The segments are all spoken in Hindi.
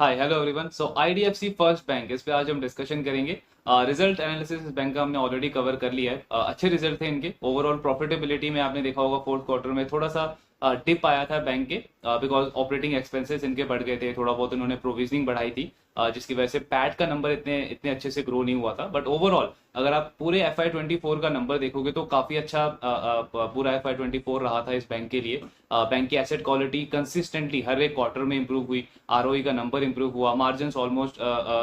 हाय hello everyone. So IDFC first bank, इस पे आज हम डिस्कशन करेंगे। रिजल्ट एनालिसिस इस बैंक का हमने ऑलरेडी कवर कर लिया है। अच्छे रिजल्ट थे इनके। ओवरऑल प्रॉफिटेबिलिटी में आपने देखा होगा फोर्थ क्वार्टर में थोड़ा सा डिप आया था बैंक के, बिकॉज ऑपरेटिंग एक्सपेंसेस इनके बढ़ गए थे, थोड़ा बहुत इन्होंने प्रोविजनिंग बढ़ाई थी, जिसकी वजह से पैट का नंबर इतने इतने अच्छे से ग्रो नहीं हुआ था। बट ओवरऑल अगर आप पूरे FY24 का नंबर देखोगे तो काफी अच्छा पूरा FY24 रहा था इस बैंक के लिए। बैंक की एसेट क्वालिटी कंसिस्टेंटली हर एक क्वार्टर में इंप्रूव हुई, आरओई का नंबर इंप्रूव हुआ, मार्जिन ऑलमोस्ट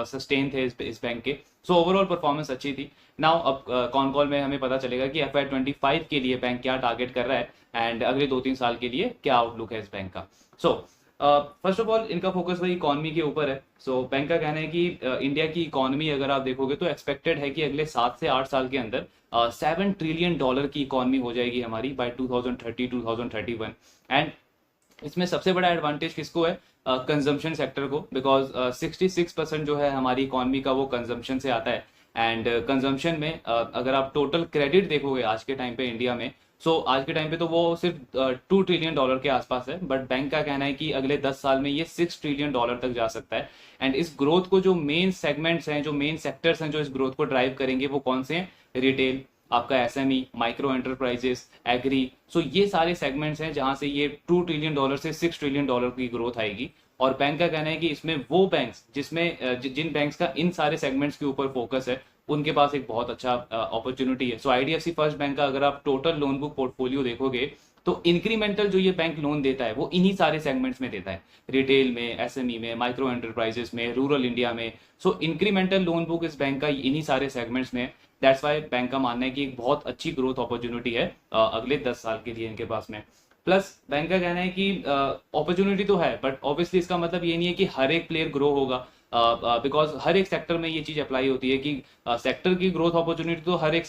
सस्टेन थे इस बैंक के। सो ओवरऑल परफॉर्मेंस अच्छी थी। नाउ अब कॉन कॉल में हमें पता चलेगा कि FY25 के लिए बैंक क्या टारगेट कर रहा है एंड अगले 2-3 साल के लिए क्या आउटलुक है इस बैंक का। सो फर्स्ट ऑफ ऑल इनका फोकस वही इकोनॉमी के ऊपर है। सो बैंक का कहना है कि इंडिया की इकोनॉमी अगर आप देखोगे तो एक्सपेक्टेड है कि अगले 7 से 8 साल के अंदर $7 ट्रिलियन की इकोनॉमी हो जाएगी हमारी बाय 2030-2031। एंड इसमें सबसे बड़ा एडवांटेज किसको है? कंजम्पशन सेक्टर को, बिकॉज 66% जो है हमारी इकोनॉमी का वो कंजम्पशन से आता है। एंड कंजम्पशन में अगर आप टोटल क्रेडिट देखोगे आज के टाइम पे इंडिया में, सो आज के टाइम पे तो वो सिर्फ $2 ट्रिलियन के आसपास है। बट बैंक का कहना है कि अगले 10 साल में ये $6 ट्रिलियन तक जा सकता है। एंड इस ग्रोथ को जो मेन सेगमेंट्स हैं, जो मेन सेक्टर्स हैं जो इस ग्रोथ को ड्राइव करेंगे, वो कौन से हैं? रिटेल, आपका एसएमई, माइक्रो एंटरप्राइजेस, एग्री। सो ये सारे सेगमेंट्स हैं जहां से ये $2 ट्रिलियन से $6 ट्रिलियन की ग्रोथ आएगी। और बैंक का कहना है कि इसमें वो बैंक्स जिसमें जिन बैंक्स का इन सारे सेगमेंट्स के ऊपर फोकस है, उनके पास एक बहुत अच्छा अपॉर्चुनिटी है। सो आईडीएफसी फर्स्ट बैंक का अगर आप टोटल लोन बुक पोर्टफोलियो देखोगे तो इंक्रीमेंटल जो ये बैंक लोन देता है वो इन्हीं सारे सेगमेंट्स में देता है, रिटेल में, एसएमई में, माइक्रो एंटरप्राइजेस में, रूरल इंडिया में। सो इंक्रीमेंटल लोन बुक इस बैंक का इन्हीं सारे सेगमेंट्स में। दैट्स वाई बैंक का मानना है कि एक बहुत अच्छी ग्रोथ अपॉर्चुनिटी है अगले 10 साल के लिए इनके पास में। प्लस बैंक का कहना है कि अपॉर्चुनिटी तो है, बट ऑब्वियसली इसका मतलब ये नहीं है कि हर एक प्लेयर ग्रो होगा, बिकॉज हर एक सेक्टर में ये चीज अप्लाई होती है कि सेक्टर की ग्रोथ अपॉर्चुनिटी तो हर एक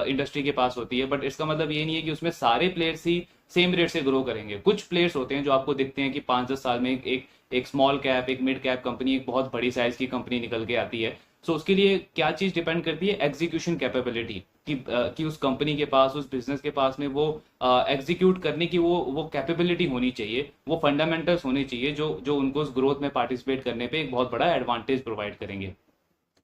इंडस्ट्री के पास होती है, बट इसका मतलब ये नहीं है कि उसमें सारे प्लेयर्स ही सेम रेट से ग्रो करेंगे। कुछ प्लेयर्स होते हैं जो आपको दिखते हैं कि 5-10 साल में एक स्मॉल कैप, एक मिड कैप कंपनी, एक बहुत बड़ी साइज की कंपनी निकल के आती है। सो उसके लिए क्या चीज डिपेंड करती है? एग्जीक्यूशन कैपेबिलिटी, कि उस कंपनी के पास, उस बिजनेस के पास में वो एग्जीक्यूट करने की वो कैपेबिलिटी होनी चाहिए, वो फंडामेंटल्स होने चाहिए जो जो उनको उस ग्रोथ में पार्टिसिपेट करने पे एक बहुत बड़ा एडवांटेज प्रोवाइड करेंगे।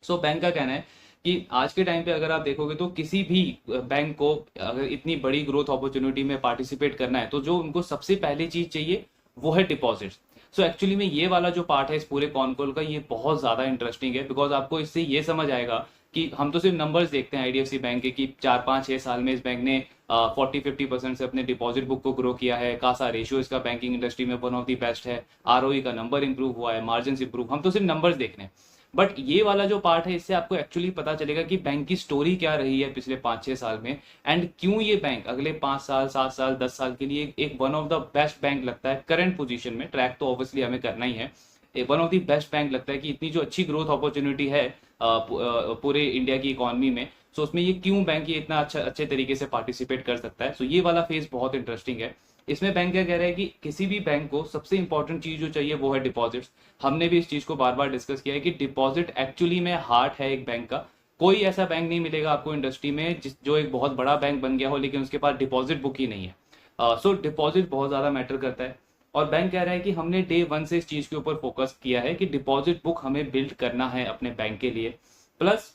सो बैंक का कहना है कि आज के टाइम पे अगर आप देखोगे तो किसी भी बैंक को अगर इतनी बड़ी ग्रोथ अपॉर्चुनिटी में पार्टिसिपेट करना है तो जो उनको सबसे पहली चीज चाहिए वो है डिपॉजिट्स। सो एक्चुअली में ये वाला जो पार्ट है इस पूरे कॉनकॉल का, ये बहुत ज्यादा इंटरेस्टिंग है, बिकॉज आपको इससे ये समझ आएगा कि हम तो सिर्फ नंबर्स देखते हैं आईडीएफसी बैंक के कि 4-5-6 साल में इस बैंक ने 40-50% से अपने डिपॉजिट बुक को ग्रो किया है, कासा रेशियो इसका बैंकिंग इंडस्ट्री में वन ऑफ द बेस्ट है, आरओई का नंबर इंप्रूव हुआ है, मार्जिन इंप्रूव। हम तो सिर्फ नंबर्स देख रहे हैं, बट ये वाला जो पार्ट है इससे आपको एक्चुअली पता चलेगा कि बैंक की स्टोरी क्या रही है पिछले 5-6 साल में, एंड क्यों ये बैंक अगले 5 साल, 7 साल, 10 साल के लिए एक one of the best bank लगता है करंट पोजीशन में। ट्रैक तो ऑब्वियसली हमें करना ही है, one of the best bank लगता है कि इतनी जो अच्छी ग्रोथ अपॉर्चुनिटी है पूरे इंडिया की इकोनॉमी में। सो उसमें ये क्यों बैंक ये इतना अच्छे तरीके से पार्टिसिपेट कर सकता है। सो ये वाला फेज बहुत इंटरेस्टिंग है। इसमें बैंक क्या कह रहा है कि किसी भी बैंक को सबसे इंपॉर्टेंट चीज जो चाहिए वो है डिपॉजिट्स। हमने भी इस चीज को बार बार डिस्कस किया है कि डिपॉजिट एक्चुअली में हार्ट है एक बैंक का। कोई ऐसा बैंक नहीं मिलेगा आपको इंडस्ट्री में जो एक बहुत बड़ा बैंक बन गया हो लेकिन उसके पास डिपॉजिट बुक ही नहीं है। सो डिपॉजिट बहुत ज्यादा मैटर करता है, और बैंक कह रहा है कि हमने डे 1 से इस चीज के ऊपर फोकस किया है कि डिपॉजिट बुक हमें बिल्ड करना है अपने बैंक के लिए। प्लस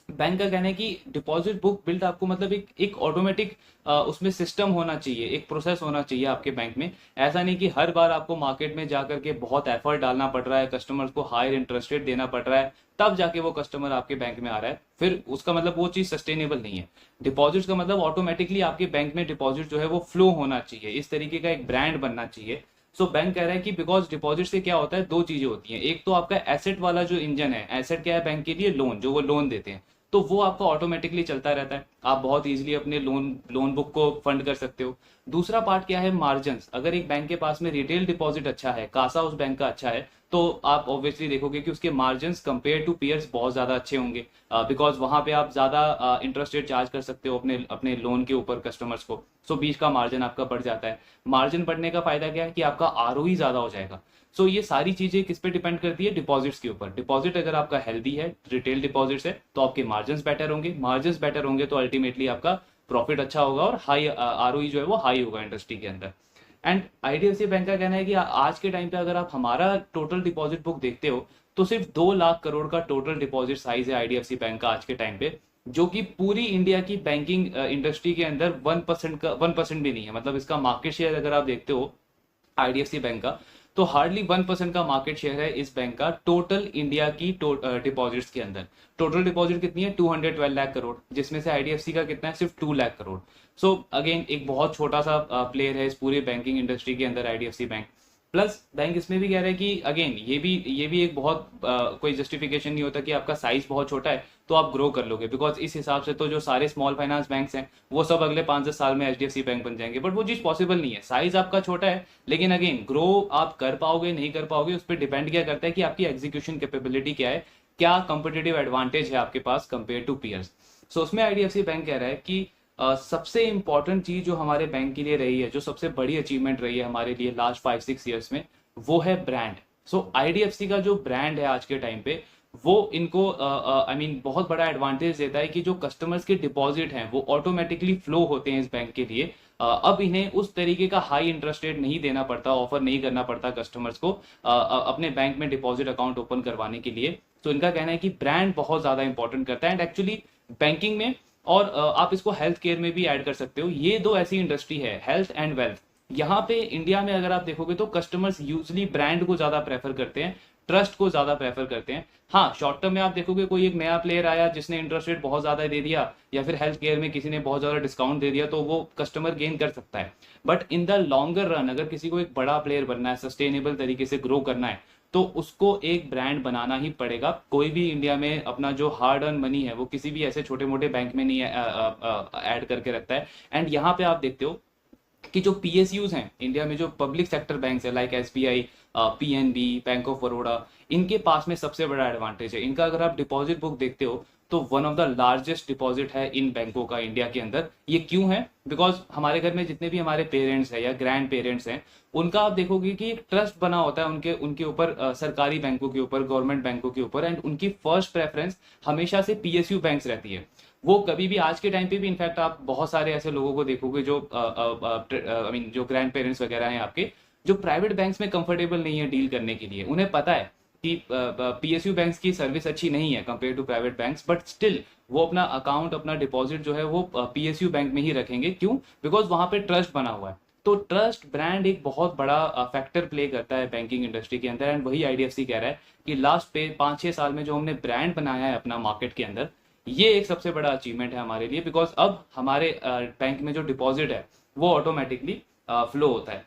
बैंक का कहना है कि डिपॉजिट बुक बिल्ड आपको मतलब एक ऑटोमेटिक उसमें सिस्टम होना चाहिए, एक प्रोसेस होना चाहिए आपके बैंक में। ऐसा नहीं कि हर बार आपको मार्केट में जाकर के बहुत एफर्ट डालना पड़ रहा है, कस्टमर्स को हायर इंटरेस्ट रेट देना पड़ रहा है, तब जाके वो कस्टमर आपके बैंक में आ रहा है, फिर उसका मतलब वो चीज सस्टेनेबल नहीं है। डिपॉजिट्स का मतलब ऑटोमेटिकली आपके बैंक में डिपॉजिट जो है वो फ्लो होना चाहिए, इस तरीके का एक ब्रांड बनना चाहिए। सो बैंक कह रहा है कि बिकॉज डिपॉजिट से क्या होता है, दो चीजें होती हैं। एक तो आपका एसेट वाला जो इंजन है, एसेट क्या है बैंक के लिए? लोन, जो वो लोन देते हैं, तो वो आपका ऑटोमेटिकली चलता रहता है, आप बहुत इजीली अपने लोन बुक को फंड कर सकते हो। दूसरा पार्ट क्या है? मार्जिन। अगर एक बैंक के पास में रिटेल डिपॉजिट अच्छा है, कासा उस बैंक का अच्छा है, तो आप ऑब्वियसली देखोगे कि उसके मार्जिन कंपेयर टू पीयर्स बहुत ज्यादा अच्छे होंगे, बिकॉज वहां पे आप ज्यादा इंटरेस्ट रेट चार्ज कर सकते हो अपने अपने लोन के ऊपर कस्टमर्स को। सो बीच का मार्जिन आपका बढ़ जाता है। मार्जिन बढ़ने का फायदा क्या है कि आपका आरओई ज्यादा हो जाएगा। सो ये सारी चीजें किस पे डिपेंड करती है? डिपॉजिट्स के ऊपर। डिपॉजिट अगर आपका हेल्दी है, रिटेल डिपॉजिट्स है, तो आपके मार्जिन बेटर होंगे, मार्जिन बेटर होंगे तो अल्टीमेटली आपका प्रॉफिट अच्छा होगा और हाई आरओई जो है वो हाई होगा इंडस्ट्री के अंदर। एंड आईडीएफसी बैंक का कहना है कि आज के टाइम पे अगर आप हमारा टोटल डिपॉजिट बुक देखते हो तो सिर्फ 2 लाख करोड़ का टोटल डिपॉजिट साइज है आईडीएफसी बैंक का आज के टाइम पे, जो कि पूरी इंडिया की बैंकिंग इंडस्ट्री के अंदर 1% का 1% भी नहीं है। मतलब इसका मार्केट शेयर अगर आप देखते हो आईडीएफसी बैंक का, तो हार्डली 1% का मार्केट शेयर है इस बैंक का टोटल इंडिया की डिपॉजिट्स के अंदर। टोटल डिपॉजिट कितनी है? 212 लाख करोड़, जिसमें से आईडीएफसी का कितना है? सिर्फ 2 लाख करोड़। सो अगेन एक बहुत छोटा सा प्लेयर है इस पूरी बैंकिंग इंडस्ट्री के अंदर आईडीएफसी बैंक। प्लस बैंक इसमें भी कह रहा है कि अगेन ये भी एक बहुत कोई जस्टिफिकेशन नहीं होता कि आपका साइज बहुत छोटा है तो आप ग्रो कर लोगे, बिकॉज इस हिसाब से तो जो सारे स्मॉल फाइनेंस बैंक्स हैं वो सब अगले 5-10 साल में एचडीएफसी बैंक बन जाएंगे, बट वो चीज पॉसिबल नहीं है। साइज आपका छोटा है, लेकिन अगेन ग्रो आप कर पाओगे नहीं कर पाओगे उस पर डिपेंड क्या करता है कि आपकी एग्जीक्यूशन कैपेबिलिटी क्या है, क्या कंपिटेटिव एडवांटेज है आपके पास कंपेयर टू पीयर्स। सो उसमें आईडीएफसी बैंक कह रहा है कि सबसे इंपॉर्टेंट चीज जो हमारे बैंक के लिए रही है, जो सबसे बड़ी अचीवमेंट रही है हमारे लिए लास्ट 5-6 ईयर्स में, वो है ब्रांड। सो आईडीएफसी का जो ब्रांड है आज के टाइम पे वो इनको बहुत बड़ा एडवांटेज देता है कि जो कस्टमर्स के डिपॉजिट हैं वो ऑटोमेटिकली फ्लो होते हैं इस बैंक के लिए। अब इन्हें उस तरीके का हाई इंटरेस्ट रेट नहीं देना पड़ता, ऑफर नहीं करना पड़ता कस्टमर्स को अपने बैंक में डिपॉजिट अकाउंट ओपन करवाने के लिए। तो इनका कहना है कि ब्रांड बहुत ज्यादा इंपॉर्टेंट करता है, एंड एक्चुअली बैंकिंग में और आप इसको हेल्थ केयर में भी ऐड कर सकते हो। ये दो ऐसी इंडस्ट्री है, हेल्थ एंड वेल्थ। यहाँ पे इंडिया में अगर आप देखोगे तो कस्टमर्स यूजली ब्रांड को ज्यादा प्रेफर करते हैं, ट्रस्ट को ज्यादा प्रेफर करते हैं। हाँ, शॉर्ट टर्म में आप देखोगे कोई एक नया प्लेयर आया जिसने इंटरेस्ट रेट बहुत ज्यादा दे दिया, या फिर हेल्थ केयर में किसी ने बहुत ज्यादा डिस्काउंट दे दिया, तो वो कस्टमर गेन कर सकता है। But in the longer run अगर किसी को एक बड़ा प्लेयर बनना है, सस्टेनेबल तरीके से ग्रो करना है, तो उसको एक ब्रांड बनाना ही पड़ेगा। कोई भी इंडिया में अपना जो हार्ड अर्न मनी है वो किसी भी ऐसे छोटे मोटे बैंक में नहीं ऐड करके रखता है। एंड यहाँ पे आप देखते हो कि जो पीएसयूज हैं इंडिया में, जो पब्लिक सेक्टर बैंक्स है like SBI, PNB, bank of Baroda, इनके पास में सबसे बड़ा एडवांटेज है इनका। अगर आप डिपॉजिट बुक देखते हो तो one of the largest deposit है इन बैंकों का इंडिया के अंदर। ये क्यों है? बिकॉज हमारे घर में जितने भी हमारे पेरेंट्स हैं या ग्रैंड पेरेंट्स हैं, उनका आप देखोगे कि एक ट्रस्ट बना होता है उनके ऊपर, सरकारी बैंकों के ऊपर, गवर्नमेंट बैंकों के ऊपर, एंड उनकी फर्स्ट प्रेफरेंस हमेशा से पीएसयू बैंक्स रहती है। वो कभी भी, आज के टाइम पे भी इनफैक्ट आप बहुत सारे ऐसे लोगों को देखोगे जो जो ग्रैंड पेरेंट्स वगैरह हैं आपके, जो प्राइवेट बैंक्स में कंफर्टेबल नहीं है डील करने के लिए। उन्हें पता है कि पीएसयू बैंक्स की सर्विस अच्छी नहीं है compare to private banks, but still वो अपना अकाउंट, अपना डिपॉजिट जो है वो पीएसयू बैंक में ही रखेंगे। क्यों? बिकॉज वहां पे ट्रस्ट बना हुआ है। तो ट्रस्ट, ब्रांड एक बहुत बड़ा फैक्टर प्ले करता है बैंकिंग इंडस्ट्री के अंदर, एंड वही आईडीएफसी कह रहा है कि लास्ट पे 5-6 साल में जो हमने ब्रांड बनाया है अपना मार्केट के अंदर, ये एक सबसे बड़ा अचीवमेंट है हमारे लिए। बिकॉज अब हमारे बैंक में जो डिपॉजिट है वो ऑटोमेटिकली फ्लो होता है।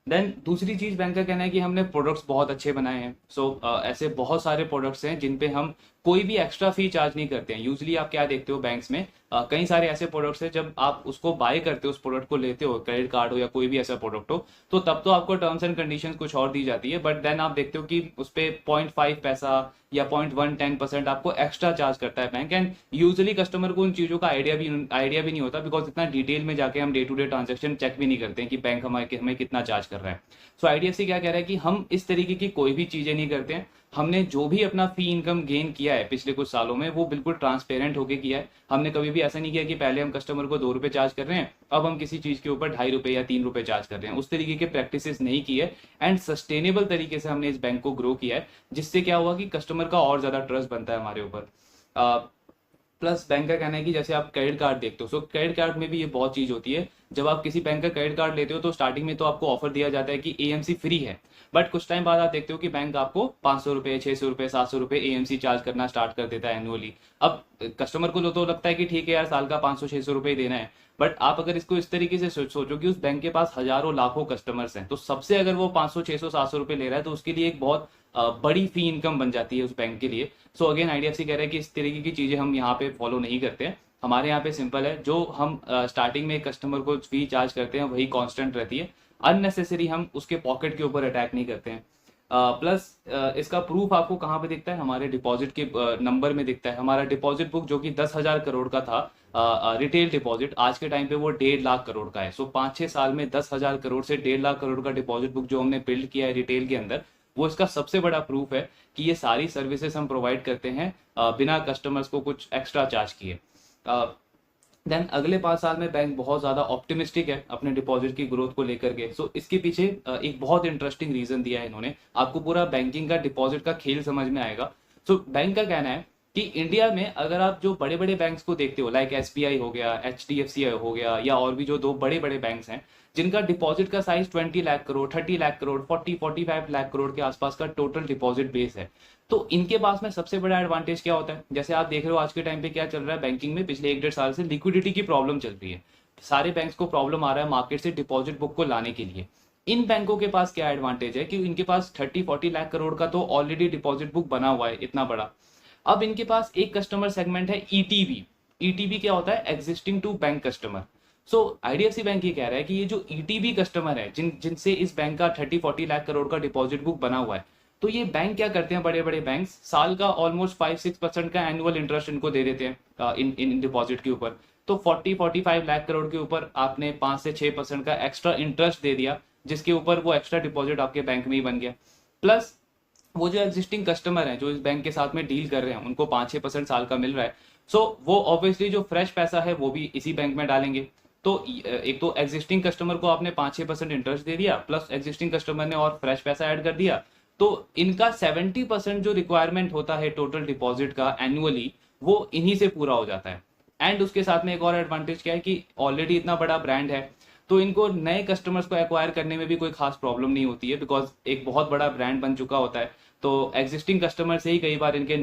देन दूसरी चीज बैंक का कहना है कि हमने प्रोडक्ट्स बहुत अच्छे बनाए हैं। सो ऐसे बहुत सारे प्रोडक्ट्स हैं जिन पे हम कोई भी एक्स्ट्रा फी चार्ज नहीं करते हैं। यूजली आप क्या देखते हो बैंक्स में, कई सारे ऐसे प्रोडक्ट्स हैं जब आप उसको बाय करते हो, उस प्रोडक्ट को लेते हो, क्रेडिट कार्ड हो या कोई भी ऐसा प्रोडक्ट हो, तो तब तो आपको टर्म्स एंड कंडीशंस कुछ और दी जाती है, बट देन आप देखते हो कि उस पर 0.5 पैसा या 0.110% आपको एक्स्ट्रा चार्ज करता है बैंक। एंड यूजुअली कस्टमर को उन चीजों का आइडिया भी नहीं होता, बिकॉज इतना डिटेल में जाके हम day to day transaction check भी नहीं करते हैं कि बैंक हमें कितना चार्ज कर रहा है। सो आईडीएफसी क्या कह रहा है कि हम इस तरीके की कोई भी चीजें नहीं करते हैं। हमने जो भी अपना फी इनकम गेन किया है पिछले कुछ सालों में वो बिल्कुल ट्रांसपेरेंट होके किया है। हमने कभी भी ऐसा नहीं किया कि पहले हम कस्टमर को 2 रुपए चार्ज कर रहे हैं, अब हम किसी चीज के ऊपर 2.5 रुपए या 3 रुपए चार्ज कर रहे हैं। उस तरीके के प्रैक्टिसेस नहीं किए, एंड सस्टेनेबल तरीके से हमने इस बैंक को ग्रो किया है, जिससे क्या हुआ कि कस्टमर का और ज्यादा ट्रस्ट बनता है हमारे ऊपर। प्लस बैंक का कहना है कि जैसे आप क्रेडिट कार्ड देखते हो, सो क्रेडिट कार्ड में भी ये बहुत चीज होती है। जब आप किसी बैंक का क्रेडिट कार्ड लेते हो तो स्टार्टिंग में तो आपको ऑफर दिया जाता है कि एएमसी फ्री है, बट कुछ टाइम बाद आप देखते हो कि बैंक आपको 500 रुपए, 600 रुपए, 700 रुपए एएमसी चार्ज करना स्टार्ट कर देता है एनुअली। अब कस्टमर को तो लगता है कि ठीक है यार, साल का 500-600 रुपए देना है, बट आप अगर इसको इस तरीके से सोचो कि उस बैंक के पास हजारों लाखों कस्टमर्स हैं, तो सबसे अगर वो 500, 600, 700 रुपए ले रहा है तो उसके लिए एक बहुत बड़ी फी इनकम बन जाती है उस बैंक के लिए। सो अगेन आईडीएफसी कह रहा है कि इस तरीके की चीजें हम यहाँ पे फॉलो नहीं करते हैं। हमारे यहाँ पे सिंपल है, जो हम स्टार्टिंग में कस्टमर को फी चार्ज करते हैं वही कांस्टेंट रहती है। अननेसेसरी हम उसके पॉकेट के ऊपर अटैक नहीं करते हैं। प्लस इसका प्रूफ आपको कहाँ पे दिखता है? हमारे डिपॉजिट के नंबर में दिखता है। हमारा डिपॉजिट बुक जो कि 10,000 करोड़ का था रिटेल डिपॉजिट, आज के टाइम पे वो 1.5 लाख करोड़ का है। सो 5-6 साल में 10,000 करोड़ से 1.5 लाख करोड़ का डिपॉजिट बुक जो हमने बिल्ड किया है रिटेल के अंदर, वो इसका सबसे बड़ा प्रूफ है कि ये सारी सर्विसेज हम प्रोवाइड करते हैं बिना कस्टमर्स को कुछ एक्स्ट्रा चार्ज किए। देन अगले 5 साल में बैंक बहुत ज्यादा ऑप्टिमिस्टिक है अपने डिपॉजिट की ग्रोथ को लेकर के। सो इसके पीछे एक बहुत इंटरेस्टिंग रीजन दिया है इन्होंने, आपको पूरा बैंकिंग का डिपॉजिट का खेल समझ में आएगा। सो बैंक का कहना है कि इंडिया में अगर आप जो बड़े बड़े बैंक्स को देखते हो, लाइक एसबीआई हो गया, एचडीएफसी हो गया, या और भी जो दो बड़े बड़े बैंक्स हैं जिनका डिपॉजिट का साइज 20 लाख करोड़, 30 लाख करोड़, 40-45 लाख करोड़ के आसपास का टोटल डिपॉजिट बेस है, तो इनके पास में सबसे बड़ा एडवांटेज क्या होता है? जैसे आप देख रहे हो आज के टाइम पे क्या चल रहा है बैंकिंग में, पिछले 1-1.5 साल से लिक्विडिटी की प्रॉब्लम चल रही है। सारे बैंक्स को प्रॉब्लम आ रहा है मार्केट से डिपॉजिट बुक को लाने के लिए। इन बैंकों के पास क्या एडवांटेज है कि इनके पास 30-40 लाख करोड़ का तो ऑलरेडी डिपॉजिट बुक बना हुआ है, इतना बड़ा। अब इनके पास एक कस्टमर सेगमेंट है ईटीबी। ईटीबी क्या होता है? Existing to bank customer. So IDFC bank ये कह रहा है कि ये जो ईटीबी कस्टमर है जिनसे इस बैंक का 30-40 लाख करोड़ का डिपॉजिट बुक बना हुआ है, तो ये बैंक क्या करते हैं, बड़े बड़े बैंक्स साल का ऑलमोस्ट 5-6% का एनुअल इंटरेस्ट इनको दे देते हैं इन इन डिपॉजिट के ऊपर। तो 40-45 लाख करोड़ के ऊपर आपने 5 से 6% का एक्स्ट्रा इंटरेस्ट दे दिया, जिसके ऊपर वो एक्स्ट्रा डिपॉजिट आपके बैंक में ही बन गया। प्लस वो जो एग्जिस्टिंग कस्टमर हैं जो इस बैंक के साथ में डील कर रहे हैं उनको 5-6% साल का मिल रहा है। सो वो ऑब्वियसली जो फ्रेश पैसा है वो भी इसी बैंक में डालेंगे। तो एक तो एग्जिस्टिंग कस्टमर को आपने 5-6% इंटरेस्ट दे दिया, प्लस एग्जिस्टिंग कस्टमर ने और फ्रेश पैसा ऐड कर दिया, तो इनका 70% जो रिक्वायरमेंट होता है टोटल डिपॉजिट का एनुअली, वो इन्हीं से पूरा हो जाता है। एंड उसके साथ में एक और एडवांटेज क्या है कि ऑलरेडी इतना बड़ा ब्रांड है, तो इनको नए कस्टमर्स को एक्वायर करने में भी कोई खास प्रॉब्लम नहीं होती है, बिकॉज एक बहुत बड़ा ब्रांड बन चुका होता है। तो एग्जिस्टिंग कस्टमर से ही कई बार इनके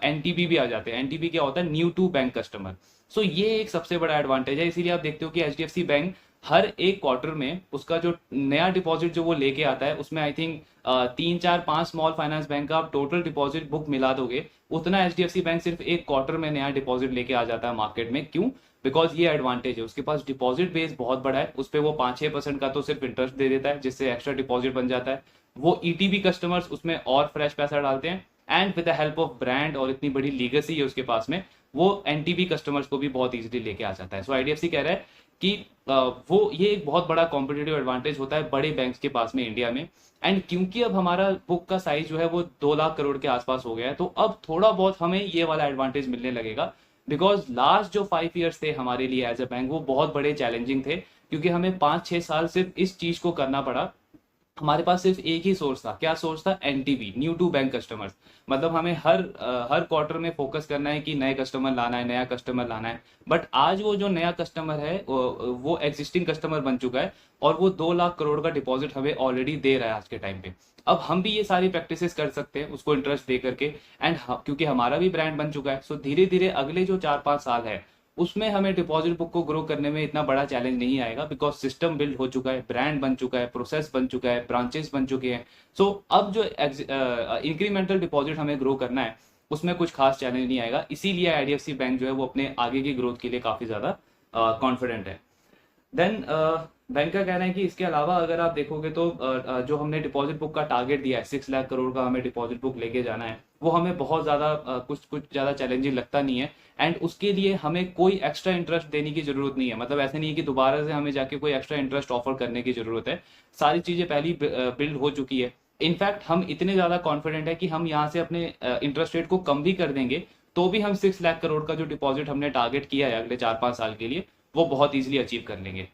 एनटीबी भी आ जाते हैं। एनटीबी क्या होता है? New to bank customer. So ये एक सबसे बड़ा एडवांटेज है। इसीलिए आप देखते हो कि एचडीएफसी बैंक हर एक क्वार्टर में उसका जो नया डिपॉजिट जो वो लेके आता है, उसमें I think 3-4-5 small finance bank का आप टोटल डिपॉजिट बुक मिला दोगे, उतना एचडीएफसी बैंक सिर्फ एक क्वार्टर में नया डिपॉजिट लेके आ जाता है मार्केट में। क्यों? बिकॉज ये एडवांटेज है, उसके पास डिपॉजिट बेस बहुत बड़ा है, उस पर वो 5-6% का तो सिर्फ इंटरेस्ट दे देता है, जिससे एक्स्ट्रा डिपॉजिट बन जाता है। वो ईटीबी कस्टमर्स उसमें और फ्रेश पैसा डालते हैं, and with the help of brand और इतनी बड़ी लीगेसी है उसके पास में, वो एनटीबी कस्टमर्स को भी बहुत इजीली लेके आ जाता है। सो आईडीएफसी कह रहा है कि वो ये एक बहुत बड़ा कॉम्पिटेटिव एडवांटेज होता है बड़े बैंक्स के पास में इंडिया में। एंड क्योंकि अब हमारा बुक का साइज जो है वो 2 लाख करोड़ के आसपास हो गया है, तो अब थोड़ा बहुत हमें ये वाला एडवांटेज मिलने लगेगा। बिकॉज लास्ट जो 5 ईयर्स थे हमारे लिए एज अ बैंक, वो बहुत बड़े चैलेंजिंग थे, क्योंकि हमें 5-6 साल सिर्फ इस चीज को करना पड़ा। हमारे पास सिर्फ एक ही सोर्स था। क्या सोर्स था? NTB, new to bank customers. मतलब हमें हर क्वार्टर में फोकस करना है कि नए कस्टमर लाना है, नया कस्टमर लाना है। बट आज वो जो नया कस्टमर है वो एग्जिस्टिंग कस्टमर बन चुका है, और वो 2 लाख करोड़ का डिपॉजिट हमें ऑलरेडी दे रहा है आज के टाइम पे। अब हम भी ये सारी प्रैक्टिसेस कर सकते हैं उसको इंटरेस्ट दे करके, एंड क्योंकि हमारा भी ब्रांड बन चुका है, सो धीरे धीरे अगले जो 4-5 साल है उसमें हमें डिपॉजिट बुक को ग्रो करने में इतना बड़ा चैलेंज नहीं आएगा, बिकॉज सिस्टम बिल्ड हो चुका है, ब्रांड बन चुका है, प्रोसेस बन चुका है, ब्रांचेस बन चुके हैं। सो अब जो इंक्रीमेंटल डिपॉजिट हमें ग्रो करना है उसमें कुछ खास चैलेंज नहीं आएगा। इसीलिए आईडीएफसी बैंक जो है वो अपने आगे की ग्रोथ के लिए काफी ज्यादा कॉन्फिडेंट है। देन बैंक का कहना है कि इसके अलावा अगर आप देखोगे तो जो हमने डिपॉजिट बुक का टारगेट दिया है 6 लाख करोड़ का हमें डिपॉजिट बुक लेके जाना है, वो हमें बहुत ज्यादा कुछ कुछ ज्यादा चैलेंजिंग लगता नहीं है। एंड उसके लिए हमें कोई एक्स्ट्रा इंटरेस्ट देने की जरूरत नहीं है। मतलब ऐसे नहीं है कि दोबारा से हमें जाके कोई एक्स्ट्रा इंटरेस्ट ऑफर करने की जरूरत है, सारी चीजें पहले बिल्ड हो चुकी है। इनफैक्ट हम इतने ज्यादा कॉन्फिडेंट है कि हम यहाँ से अपने इंटरेस्ट रेट को कम भी कर देंगे, तो भी हम 6 लाख करोड़ का जो डिपॉजिट हमने टारगेट किया है अगले 4-5 साल के लिए, वो बहुत ईजिली अचीव कर लेंगे।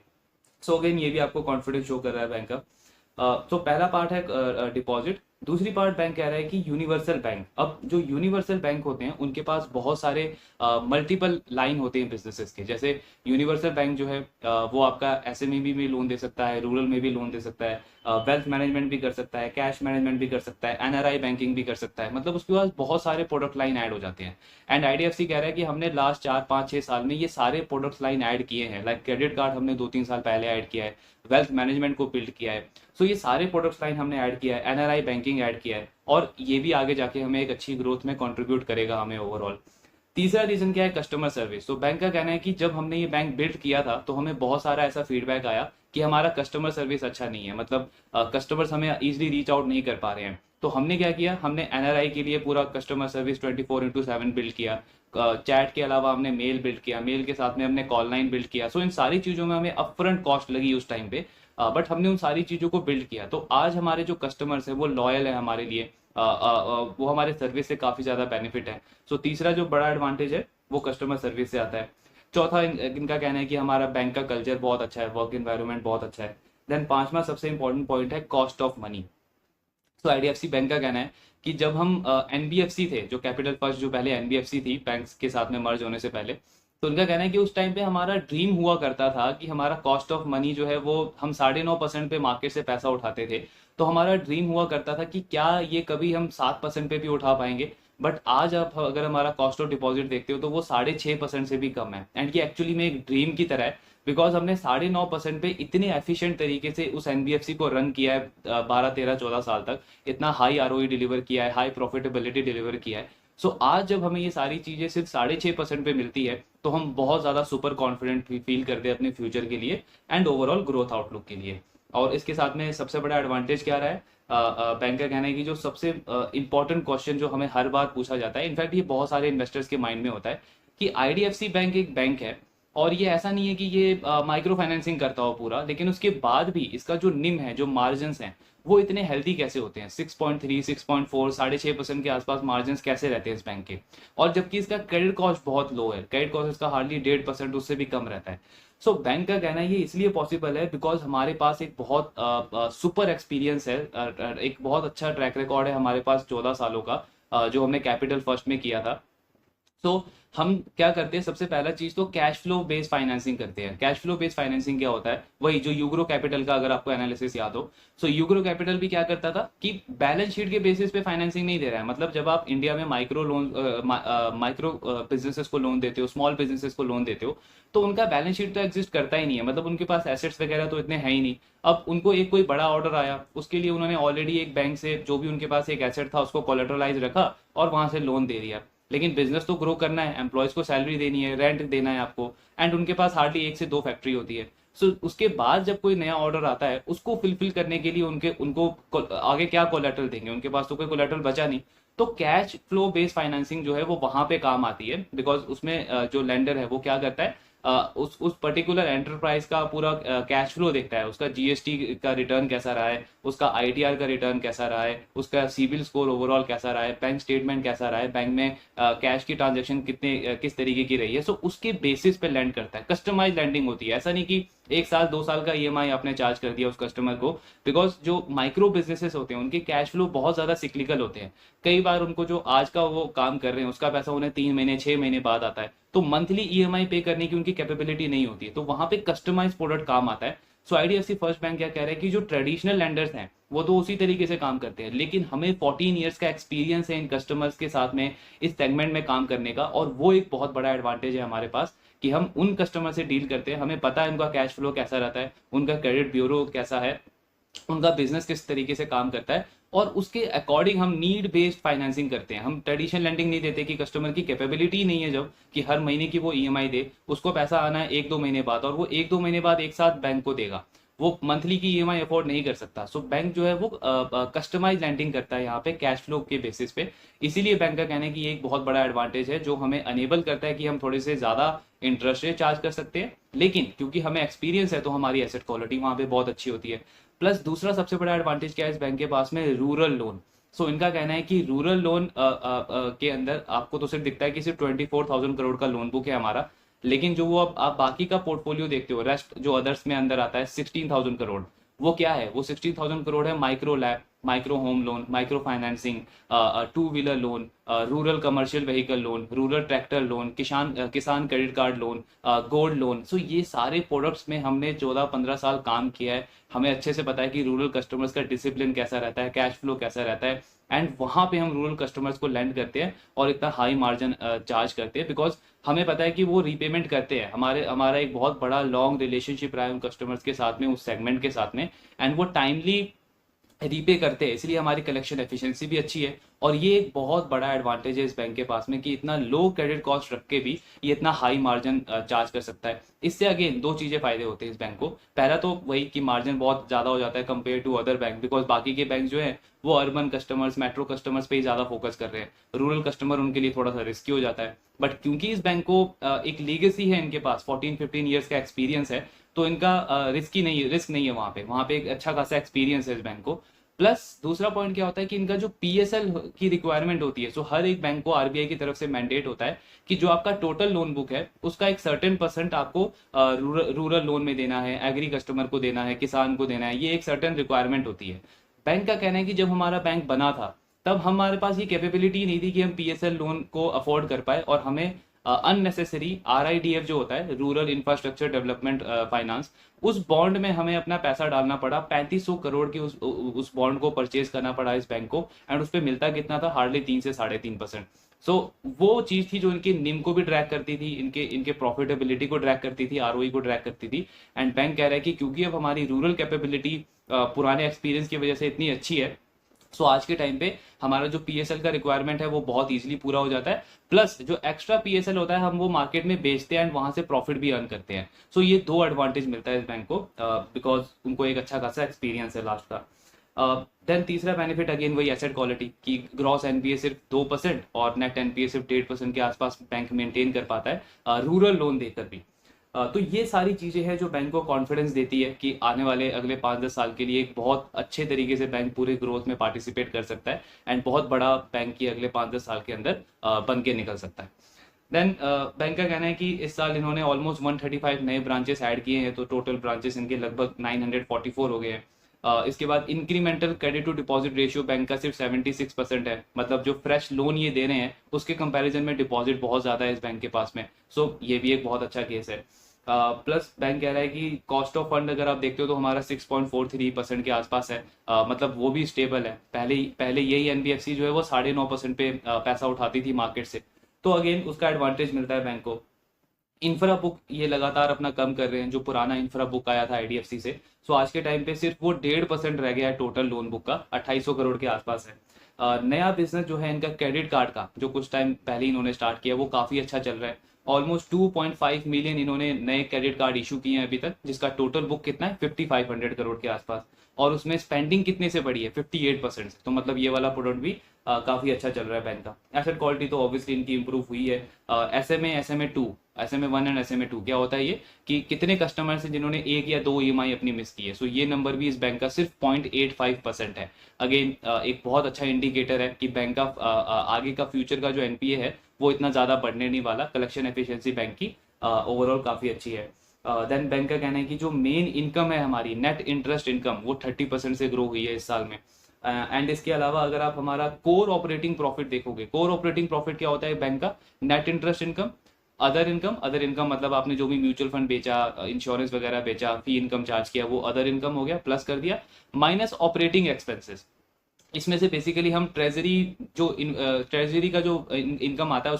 सो अगेन ये भी आपको कॉन्फिडेंस शो कर रहा है बैंक का। तो पहला पार्ट है डिपॉजिट। दूसरी पार्ट बैंक कह रहा है कि यूनिवर्सल बैंक। अब जो यूनिवर्सल बैंक होते हैं उनके पास बहुत सारे मल्टीपल लाइन होते हैं बिजनेसेस के। जैसे यूनिवर्सल बैंक जो है वो आपका एसएमई में लोन दे सकता है, रूरल में भी लोन दे सकता है, वेल्थ मैनेजमेंट भी कर सकता है, कैश मैनेजमेंट भी कर सकता है, एनआरआई बैंकिंग भी कर सकता है। मतलब उसके पास बहुत सारे प्रोडक्ट लाइन ऐड हो जाते हैं। एंड आईडीएफसी कह रहा है कि हमने लास्ट 4-5-6 साल में ये सारे प्रोडक्ट लाइन ऐड किए हैं। लाइक क्रेडिट कार्ड हमने 2-3 साल पहले ऐड किया है, वेल्थ मैनेजमेंट को बिल्ड किया है। सो ये सारे प्रोडक्ट लाइन हमने ऐड किया है, एनआरआई बैंकिंग ऐड किया है, और ये भी आगे जाके हमें एक अच्छी ग्रोथ में कंट्रीब्यूट करेगा हमें ओवरऑल। तीसरा रीजन क्या है? Customer service. तो बैंक का कहना है कि जब हमने ये बैंक बिल्ड किया था तो हमें बहुत सारा ऐसा फीडबैक आया कि हमारा कस्टमर सर्विस अच्छा नहीं है, मतलब कस्टमर्स हमें इजीली रीच आउट नहीं कर पा रहे हैं। तो हमने क्या किया, हमने एनआरआई के लिए पूरा कस्टमर सर्विस 24/7 बिल्ड किया। चैट के अलावा हमने मेल बिल्ड किया, मेल के साथ में हमने कॉल लाइन बिल्ड किया। सो इन सारी चीजों में हमें अपफ्रंट कॉस्ट लगी उस टाइम पे, बट हमने उन सारी चीजों को बिल्ड किया। तो आज हमारे जो कस्टमर्स है वो लॉयल है हमारे लिए, वो हमारे सर्विस से काफी ज्यादा बेनिफिट है। सो तीसरा जो बड़ा एडवांटेज है वो कस्टमर सर्विस से आता है। चौथा इनका कहना है कि हमारा बैंक का कल्चर बहुत अच्छा है, वर्क एनवायरनमेंट बहुत अच्छा है। देन पांचवा सबसे इंपॉर्टेंट पॉइंट है कॉस्ट ऑफ मनी। तो आईडीएफसी बैंक का कहना है कि जब हम एनबीएफसी थे, जो कैपिटल फर्स्ट जो पहले एनबीएफसी थी बैंक्स के साथ में मर्ज होने से पहले, तो उनका कहना है कि उस टाइम पे हमारा ड्रीम हुआ करता था कि हमारा कॉस्ट ऑफ मनी जो है वो हम 9.5% पे मार्केट से पैसा उठाते थे। तो हमारा ड्रीम हुआ करता था कि क्या ये कभी हम 7% पे भी उठा पाएंगे। बट आज आप अगर हमारा कॉस्ट ऑफ डिपॉजिट देखते हो तो वो 6.5% से भी कम है। एंड ये एक्चुअली में एक ड्रीम की तरह है, बिकॉज हमने 9.5% पे इतने एफिशिएंट तरीके से उस एनबीएफसी को रन किया है 12, 13, 14 साल तक, इतना हाई आरओई डिलीवर किया है, हाई प्रॉफिटेबिलिटी डिलीवर किया है। सो आज जब हमें ये सारी चीजें सिर्फ 6.5% पे मिलती है तो हम बहुत ज्यादा सुपर कॉन्फिडेंट फील करते हैं अपने फ्यूचर के लिए एंड ओवरऑल ग्रोथ आउटलुक के लिए। और इसके साथ में सबसे बड़ा एडवांटेज क्या रहा है, बैंक का कहना है कि जो सबसे इंपॉर्टेंट क्वेश्चन जो हमें हर बार पूछा जाता है, इनफैक्ट ये बहुत सारे इन्वेस्टर्स के माइंड में होता है कि आईडीएफसी बैंक एक बैंक है और ये ऐसा नहीं है कि ये माइक्रो फाइनेंसिंग करता हो पूरा, लेकिन उसके बाद भी इसका जो निम है, जो मार्जिन हैं, वो इतने हेल्दी कैसे होते हैं, 6.3, 6.4, 6.5% के आसपास मार्जिन कैसे रहते हैं इस बैंक के। और जबकि इसका क्रेडिट कॉस्ट बहुत लो है, क्रेडिट कॉस्ट इसका हार्डली 1.5%, उससे भी कम रहता है। सो बैंक का कहना है ये इसलिए पॉसिबल है बिकॉज हमारे पास एक बहुत सुपर एक्सपीरियंस है, एक बहुत अच्छा ट्रैक रिकॉर्ड है हमारे पास 14 सालों का, जो हमने कैपिटल फर्स्ट में किया था। तो हम क्या करते हैं, सबसे पहला चीज तो कैश फ्लो बेस्ड फाइनेंसिंग करते हैं। कैश फ्लो बेस्ड फाइनेंसिंग क्या होता है, वही जो यूग्रो कैपिटल का अगर आपको एनालिसिस याद हो, सो यूग्रो कैपिटल भी क्या करता था कि बैलेंस शीट के बेसिस पे फाइनेंसिंग नहीं दे रहा है। मतलब जब आप इंडिया में माइक्रो बिजनेसेस को लोन देते हो, स्मॉल बिजनेसेस को लोन देते हो, तो उनका बैलेंस शीट तो एग्जिस्ट करता ही नहीं है, मतलब उनके पास एसेट्स वगैरह तो इतने हैं ही नहीं। अब उनको एक कोई बड़ा ऑर्डर आया, उसके लिए उन्होंने ऑलरेडी एक बैंक से जो भी उनके पास एक एसेट था उसको कोलेटरलाइज रखा और वहां से लोन दे दिया। लेकिन बिजनेस तो ग्रो करना है, एम्प्लॉयज को सैलरी देनी है, रेंट देना है आपको, एंड उनके पास हार्डली 1 से 2 फैक्ट्री होती है। सो उसके बाद जब कोई नया ऑर्डर आता है उसको फिलफिल करने के लिए उनको आगे क्या कोलेटरल देंगे, उनके पास तो कोई कोलेटरल बचा नहीं। तो कैश फ्लो बेस्ड फाइनेंसिंग जो है वो वहां पे काम आती है, बिकॉज उसमें जो लेंडर है वो क्या करता है, उस पर्टिकुलर एंटरप्राइज का पूरा कैश फ्लो देखता है, उसका जीएसटी का रिटर्न कैसा रहा है, उसका आईटीआर का रिटर्न कैसा रहा है, उसका सिविल स्कोर ओवरऑल कैसा रहा है, बैंक स्टेटमेंट कैसा रहा है, बैंक में कैश की ट्रांजेक्शन किस तरीके की रही है। सो उसके बेसिस पे लैंड करता है। कस्टमाइज लैंडिंग होती है, ऐसा नहीं कि 1 साल 2 साल का ईएमआई आपने चार्ज कर दिया उस कस्टमर को, बिकॉज जो माइक्रो बिजनेसेस होते हैं उनके कैश फ्लो बहुत ज्यादा सिक्लिकल होते हैं। कई बार उनको जो आज का वो काम कर रहे हैं उसका पैसा उन्हें 3 महीने 6 महीने बाद आता है, तो मंथली ईएमआई पे करने की उनकी कैपेबिलिटी नहीं होती है, तो वहां पे कस्टमाइज प्रोडक्ट काम आता है। सो आईडीएफसी फर्स्ट बैंक क्या कह रहा है कि जो ट्रेडिशनल लैंडर्स हैं वो तो उसी तरीके से काम करते हैं, लेकिन हमें 14 ईयर्स का एक्सपीरियंस है इन कस्टमर्स के साथ में इस सेगमेंट में काम करने का, और वो एक बहुत बड़ा एडवांटेज है हमारे पास कि हम उन कस्टमर से डील करते हैं, हमें पता है उनका कैश फ्लो कैसा रहता है, उनका क्रेडिट ब्यूरो कैसा है, उनका बिजनेस किस तरीके से काम करता है, और उसके अकॉर्डिंग हम नीड बेस्ड फाइनेंसिंग करते हैं। हम ट्रेडिशनल लैंडिंग नहीं देते कि कस्टमर की कैपेबिलिटी नहीं है जब कि हर महीने की वो ईएमआई दे, उसको पैसा आना है 1-2 महीने बाद, और वो 1-2 महीने बाद एक साथ बैंक को देगा, वो मंथली की ईएमआई अफोर्ड नहीं कर सकता। सो बैंक जो है वो कस्टमाइज लैंडिंग करता है यहाँ पे कैश फ्लो के बेसिस पे। इसीलिए बैंक का कहना है कि ये एक बहुत बड़ा एडवांटेज है जो हमें अनेबल करता है कि हम थोड़े से ज्यादा इंटरेस्ट रेट चार्ज कर सकते हैं, लेकिन क्योंकि हमें एक्सपीरियंस है तो हमारी एसेट क्वालिटी वहां पे बहुत अच्छी होती है। प्लस दूसरा सबसे बड़ा एडवांटेज क्या है इस बैंक के पास में, रूरल लोन। सो इनका कहना है कि रूरल लोन के अंदर आपको तो सिर्फ दिखता है कि सिर्फ 24,000 करोड़ का लोन बुक है हमारा, लेकिन जो वो अब आप बाकी का पोर्टफोलियो देखते हो, रेस्ट जो अदर्स में अंदर आता है 16,000 करोड़, वो क्या है, वो 16,000 करोड़ है micro lab, micro home loan, micro financing, 2 wheeler loan, rural commercial vehicle loan, rural tractor loan, Kisan credit card loan, gold loan. So ये सारे प्रोडक्ट्स में हमने 14-15 साल काम किया है, हमें अच्छे से पता है कि रूरल कस्टमर्स का डिसिप्लिन कैसा रहता है, कैश फ्लो कैसा रहता है, एंड वहां पे हम रूरल कस्टमर्स को लैंड करते हैं और इतना हाई मार्जिन चार्ज करते हैं, बिकॉज हमें पता है कि वो रीपेमेंट करते हैं। हमारा एक बहुत बड़ा लॉन्ग रिलेशनशिप रहा है उन कस्टमर्स के साथ में, उस सेगमेंट के साथ में, एंड वो टाइमली रीपे करते हैं, इसलिए हमारी कलेक्शन एफिशिएंसी भी अच्छी है। और ये एक बहुत बड़ा एडवांटेज है इस बैंक के पास में कि इतना लो क्रेडिट कॉस्ट रख के भी ये इतना हाई मार्जिन चार्ज कर सकता है। इससे अगेन दो चीजें फायदे होते हैं इस बैंक को। पहला तो वही कि मार्जिन बहुत ज्यादा हो जाता है compare to other bank, because बाकी के बैंक जो है वो अर्बन कस्टमर्स, मेट्रो कस्टमर्स पे ही ज्यादा फोकस कर रहे हैं, रूरल कस्टमर उनके लिए थोड़ा सा रिस्की हो जाता है। बट क्योंकि इस बैंक को एक लीगेसी है, इनके पास 14-15 ईयर्स का एक्सपीरियंस है, तो इनका रिस्क नहीं है, वहां पे एक अच्छा खासा एक्सपीरियंस है इस बैंक को। प्लस दूसरा पॉइंट क्या होता है कि इनका जो पीएसएल की रिक्वायरमेंट होती है, सो हर एक बैंक को आरबीआई की तरफ से मैंडेट होता है कि जो आपका टोटल लोन बुक है उसका एक सर्टेन परसेंट आपको रूरल लोन में देना है, एग्री कस्टमर को देना है, किसान को देना है, ये एक सर्टेन रिक्वायरमेंट होती है। बैंक का कहना है कि जब हमारा बैंक बना था तब हमारे पास ये कैपेबिलिटी नहीं थी कि हम पीएसएल लोन को अफोर्ड कर पाए, और हमें अननेसेसरी आरआईडीएफ जो होता है, रूरल इंफ्रास्ट्रक्चर डेवलपमेंट फाइनेंस, उस बॉन्ड में हमें अपना पैसा डालना पड़ा। 3500 करोड़ की उस बॉन्ड को परचेज करना पड़ा इस बैंक को, एंड उस पर मिलता कितना था, हार्डली 3 से 3.5%। सो वो चीज थी जो इनके निम को भी ड्रैग करती थी, इनके इनके प्रॉफिटेबिलिटी को ड्रैग करती थी, आरओई को ड्रैग करती थी। एंड बैंक कह रहा है कि क्योंकि अब हमारी रूरल कैपेबिलिटी पुराने एक्सपीरियंस की वजह से इतनी अच्छी है, सो आज के टाइम पे हमारा जो पीएसएल का रिक्वायरमेंट है वो बहुत इजीली पूरा हो जाता है। प्लस जो एक्स्ट्रा पीएसएल होता है हम वो मार्केट में बेचते हैं एंड वहां से प्रॉफिट भी अर्न करते हैं। सो ये दो एडवांटेज मिलता है इस बैंक को, बिकॉज उनको एक अच्छा खासा एक्सपीरियंस है लास्ट का। देन तीसरा बेनिफिट अगेन वही एसेट क्वालिटी की, ग्रॉस एनपीए सिर्फ 2% और नेट एनपीए सिर्फ 1.5% के आसपास बैंक मेंटेन कर पाता है रूरल लोन देकर भी। तो ये सारी चीजें हैं जो बैंक को कॉन्फिडेंस देती है कि आने वाले अगले 5-10 साल के लिए एक बहुत अच्छे तरीके से बैंक पूरे ग्रोथ में पार्टिसिपेट कर सकता है, एंड बहुत बड़ा बैंक की अगले 5-10 साल के अंदर बन के निकल सकता है। देन बैंक का कहना है कि इस साल इन्होंने ऑलमोस्ट 135 नए ब्रांचेस ऐड किए हैं, तो टोटल ब्रांचेस इनके लगभग 944 हो गए हैं। इसके बाद incremental credit to deposit ratio bank का सिर्फ 76% है, मतलब जो फ्रेश लोन ये दे रहे हैं उसके कंपैरिजन में डिपॉजिट बहुत ज्यादा है इस बैंक के पास में। सो ये भी एक बहुत अच्छा केस है। प्लस बैंक कह रहा है कि कॉस्ट ऑफ फंड अगर आप देखते हो तो हमारा 6.43% के आसपास है, मतलब वो भी स्टेबल है। पहले यही एनबीएफसी जो है वो 9.5% पे पैसा उठाती थी मार्केट से, तो अगेन उसका एडवांटेज मिलता है बैंक को। इंफ्रा बुक ये लगातार अपना कम कर रहे हैं, जो पुराना इंफ्रा बुक आया था आईडीएफसी से, सो आज के टाइम पे सिर्फ वो 1.5% रह गया है टोटल लोन बुक का, 2800 करोड़ के आसपास है। नया बिजनेस जो है इनका क्रेडिट कार्ड का, जो कुछ टाइम पहले इन्होंने स्टार्ट किया, वो काफी अच्छा चल रहा है। ऑलमोस्ट 2.5 मिलियन इन्होंने नए क्रेडिट कार्ड इशू किए हैं अभी तक, जिसका टोटल बुक कितना है, 5500 करोड़ के आसपास, और उसमें स्पेंडिंग कितने से बढ़ी है, 58% से। तो मतलब ये वाला प्रोडक्ट भी काफी अच्छा चल रहा है बैंक का। एसेट क्वालिटी तो ऑब्वियसली इनकी इंप्रूव हुई है। SMA 1 एंड SMA 2 क्या होता है ये, कि कितने कस्टमर्स हैं जिन्होंने एक या दो ईएमआई अपनी मिस की है, सो ये नंबर भी इस बैंक का सिर्फ 0.85% है। अगेन एक बहुत अच्छा इंडिकेटर है कि बैंक का आगे का फ्यूचर का जो एनपीए है वो इतना ज्यादा बढ़ने नहीं वाला। कलेक्शन एफिशिएंसी बैंक की ओवरऑल काफी अच्छी है। देन बैंक का कहना है कि जो मेन इनकम है हमारी, नेट इंटरेस्ट इनकम, वो 30% से ग्रो हुई है इस साल में। एंड इसके अलावा अगर आप हमारा कोर ऑपरेटिंग प्रॉफिट देखोगे, कोर ऑपरेटिंग प्रॉफिट क्या होता है बैंक का, net interest income, other income मतलब आपने जो भी म्यूचुअल फंड बेचा, इंश्योरेंस वगैरह बेचा, फी इनकम चार्ज किया, वो अदर इनकम हो गया, प्लस कर दिया माइनस ऑपरेटिंग एक्सपेंसेस। इसमें से बेसिकली हम ट्रेजरी का जो इनकम आता है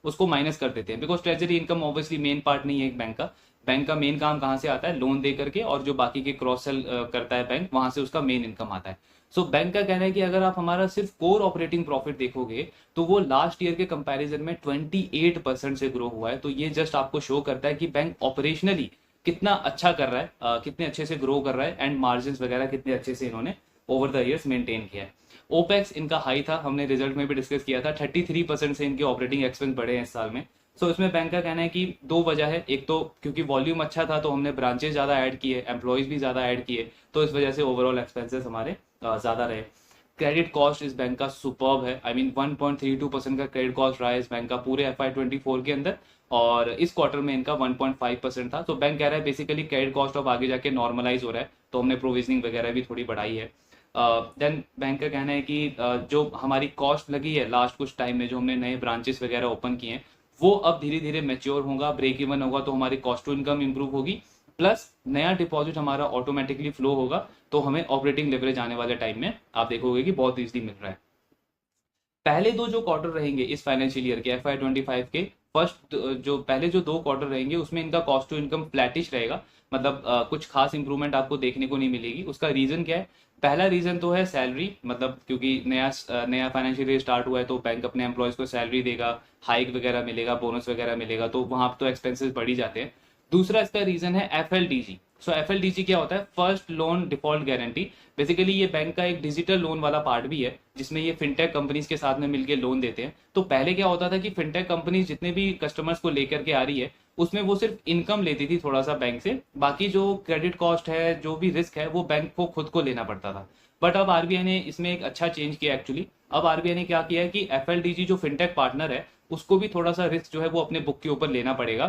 उसको माइनस कर देते हैं, because treasury income obviously main part नहीं है एक बैंक का। बैंक का मेन काम कहाँ से आता है, लोन दे करके, और जो बाकी के क्रॉस सेल करता है बैंक, वहां से उसका मेन इनकम आता है। सो बैंक का कहना है कि अगर आप हमारा सिर्फ कोर ऑपरेटिंग प्रॉफिट देखोगे तो वो लास्ट ईयर के कंपैरिजन में 28% से ग्रो हुआ है। तो ये जस्ट आपको शो करता है कि बैंक ऑपरेशनली कितना अच्छा कर रहा है, कितने अच्छे से ग्रो कर रहा है, एंड मार्जिन वगैरह कितने अच्छे से इन्होंने ओवर द ईयर्स मेंटेन किया है। ओपेक्स इनका हाई था, हमने रिजल्ट में भी डिस्कस किया था, 33% से इनके ऑपरेटिंग एक्सपेंस बढ़े हैं इस साल में। सो इसमें बैंक का कहना है कि दो वजह है, एक तो क्योंकि वॉल्यूम अच्छा था तो हमने ब्रांचेस ज्यादा ऐड किए, एम्प्लॉयज भी ज्यादा ऐड किए, तो इस वजह से ओवरऑल एक्सपेंसेस हमारे ज्यादा रहे। क्रेडिट कॉस्ट इस बैंक का सुपर्ब है, आई मीन 1.32% का क्रेडिट कॉस्ट रहा है इस बैंक का पूरे FY24 के अंदर, और इस क्वार्टर में इनका 1.5% था। तो बैंक कह रहा है बेसिकली क्रेडिट कॉस्ट अब आगे जाके नॉर्मलाइज हो रहा है, तो हमने प्रोविजनिंग वगैरह भी थोड़ी बढ़ाई है। देन बैंक का कहना है कि जो हमारी कॉस्ट लगी है लास्ट कुछ टाइम में, जो हमने नए ब्रांचेस वगैरह ओपन किए हैं, वो अब धीरे धीरे मैच्योर होगा, ब्रेक इवन होगा, तो हमारी कॉस्ट टू इनकम इंप्रूव होगी, प्लस नया डिपॉजिट हमारा ऑटोमेटिकली फ्लो होगा, तो हमें ऑपरेटिंग लेवरेज आने वाले टाइम में आप देखोगे कि बहुत इजीली मिल रहा है। पहले दो जो क्वार्टर रहेंगे इस फाइनेंशियल ईयर के FY25 के, फर्स्ट जो पहले जो दो क्वार्टर रहेंगे उसमें इनका कॉस्ट टू इनकम फ्लैटिश रहेगा, मतलब कुछ खास इंप्रूवमेंट आपको देखने को नहीं मिलेगी। उसका रीजन क्या है, पहला रीजन तो है सैलरी, मतलब क्योंकि नया फाइनेंशियल ईयर स्टार्ट हुआ है तो बैंक अपने एम्प्लॉयज को सैलरी देगा, हाइक वगैरह मिलेगा, बोनस वगैरह मिलेगा, तो वहां तो एक्सपेंसेस बढ़ ही जाते हैं। दूसरा इसका रीजन है FLDG। सो FLDG क्या होता है, first loan default guarantee. Basically ये बैंक का एक डिजिटल लोन वाला पार्ट भी है, जिसमें ये फिनटेक कंपनीज के साथ में मिलकर लोन देते हैं। तो पहले क्या होता था कि फिनटेक कंपनीज जितने भी कस्टमर्स को लेकर के आ रही है उसमें वो सिर्फ इनकम लेती थी थोड़ा सा बैंक से, बाकी जो क्रेडिट कॉस्ट है, जो भी रिस्क है, वो बैंक को खुद को लेना पड़ता था। बट अब आरबीआई ने इसमें एक अच्छा चेंज किया एक्चुअली। अब आरबीआई ने क्या किया है कि एफएलडीजी जो फिनटेक पार्टनर है उसको भी थोड़ा सा रिस्क जो है वो अपने बुक के ऊपर लेना पड़ेगा।